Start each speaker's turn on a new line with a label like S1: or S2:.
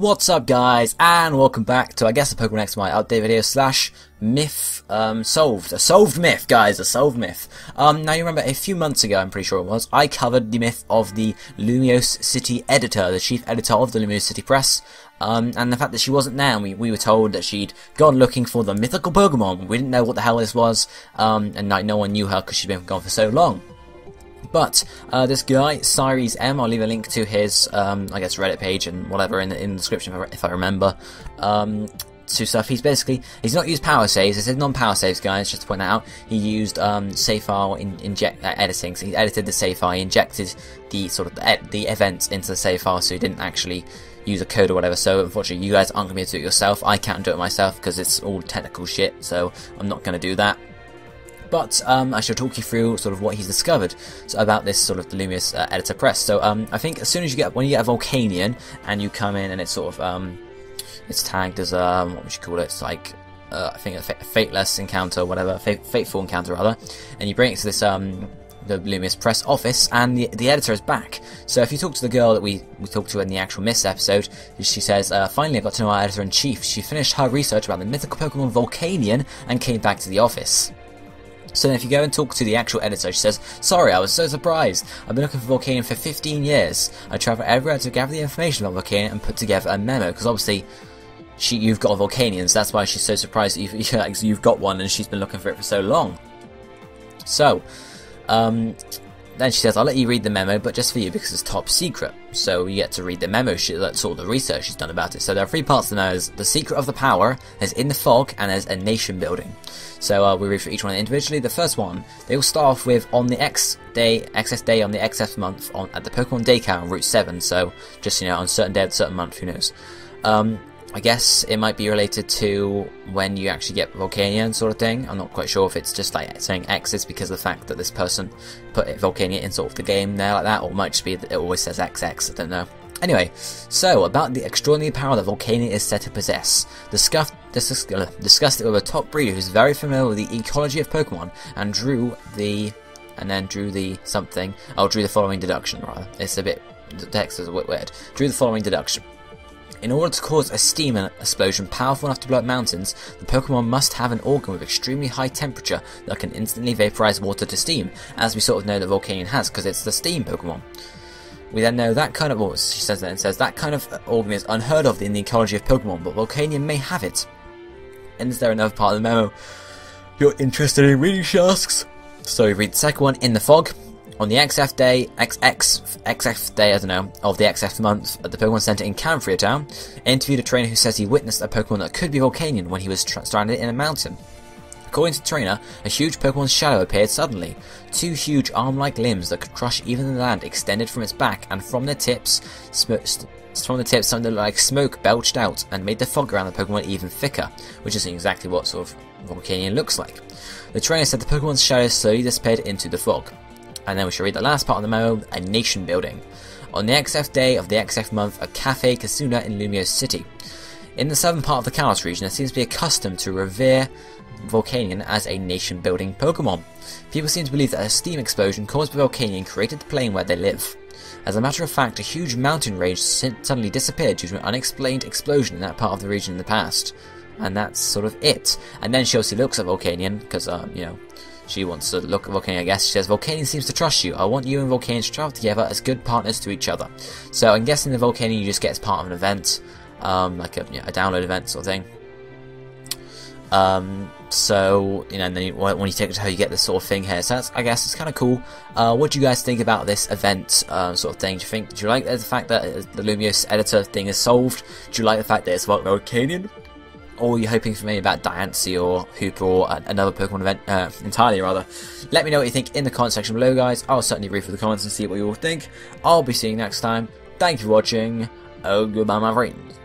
S1: What's up guys, and welcome back to, I guess, a Pokemon X My update video slash myth solved. A solved myth, guys, a solved myth. Now you remember a few months ago, I'm pretty sure it was, I covered the myth of the Lumiose City editor, the chief editor of the Lumiose City Press, and the fact that she wasn't there, and we were told that she'd gone looking for the mythical Pokemon. We didn't know what the hell this was, and like, no one knew her because she'd been gone for so long. But this guy, Cyrus M, I'll leave a link to his, I guess, Reddit page and whatever in the description if I remember. To stuff. He's not used power saves. This is non-power saves, guys. Just to point that out, he used save file editing. So he edited the save file. He injected the the events into the save file, so he didn't actually use a code or whatever. So unfortunately, you guys aren't gonna be able to do it yourself. I can't do it myself because it's all technical shit. So I'm not gonna do that. But I shall talk you through sort of what he's discovered about this sort of the Lumiose Editor Press. So I think as soon as when you get a Volcanion and you come in and it's sort of it's tagged as what would you call it? It's like I think a fateless encounter, whatever, fateful encounter rather, and you bring it to this the Lumiose Press office, and the editor is back. So if you talk to the girl that we talked to in the actual Miss episode, she says, finally I got to know our editor-in-chief. She finished her research about the mythical Pokemon Volcanion and came back to the office. So then if you go and talk to the actual editor, she says, sorry, I was so surprised. I've been looking for Volcanion for 15 years. I travelled everywhere to gather the information about Volcanion and put together a memo, because obviously you've got a Volcanion, so that's why she's so surprised that you've got one and she's been looking for it for so long. So, then she says, I'll let you read the memo, but just for you because it's top secret. So you get to read the memo, that's all the research she's done about it. So there are three parts to the memo. There's the secret of the power, there's in the fog, and there's a nation building. So we read for each one individually. The first one, they will start off with on the XS day on the XS month at the Pokemon Daycare on Route 7. So just, you know, on a certain day of a certain month, who knows. I guess it might be related to when you actually get Volcanion sort of thing. I'm not quite sure if it's just like saying X's because of the fact that this person put Volcanion in sort of the game there like that, or it might just be that it always says XX, I don't know. Anyway, so about the extraordinary power that Volcanion is said to possess. Discussed it with a top breeder who's very familiar with the ecology of Pokemon and drew the following deduction, rather. It's a bit, the text is a bit weird. Drew the following deduction. In order to cause a steam explosion powerful enough to blow up mountains, the Pokemon must have an organ with extremely high temperature that can instantly vaporize water to steam, as we sort of know that Volcanion has, because it's the steam Pokemon. We then know that kind of, well, she says that and says, that kind of organ is unheard of in the ecology of Pokemon, but Volcanion may have it. And is there another part of the memo you're interested in reading, she asks? So we read the second one, in the fog. On the XF day, XF day, I don't know, of the XF month at the Pokemon Center in Camphria Town, interviewed a trainer who says he witnessed a Pokemon that could be Volcanion when he was stranded in a mountain. According to the trainer, a huge Pokemon's shadow appeared suddenly. Two huge arm-like limbs that could crush even the land extended from its back, and from the tips, something like smoke belched out and made the fog around the Pokemon even thicker, which is exactly what sort of Volcanion looks like. The trainer said the Pokemon's shadow slowly disappeared into the fog. And then we shall read the last part of the memo, a nation building. On the XF day of the XF month, a Cafe Kasuna in Lumiose City. In the southern part of the Kalos region, there seems to be a custom to revere Volcanion as a nation-building Pokemon. People seem to believe that a steam explosion caused by Volcanion created the plane where they live. As a matter of fact, a huge mountain range suddenly disappeared due to an unexplained explosion in that part of the region in the past. And that's sort of it. And then she also looks at Volcanion, because, you know, she wants to look at Volcanion, I guess. She says, Volcanion seems to trust you. I want you and Volcanion to travel together as good partners to each other. So I'm guessing the Volcanion you just get as part of an event, like a download event sort of thing. So, you know, and then when you take it to her, you get this sort of thing here. So that's, I guess, it's kind of cool. What do you guys think about this event sort of thing? Do you like the fact that the Lumiose editor thing is solved? Do you like the fact that it's about Volcanion? Or are you hoping for maybe about Diancie or Hooper or another Pokemon event entirely, rather? Let me know what you think in the comment section below, guys. I'll certainly read through the comments and see what you all think. I'll be seeing you next time. Thank you for watching. Oh, goodbye, my friends.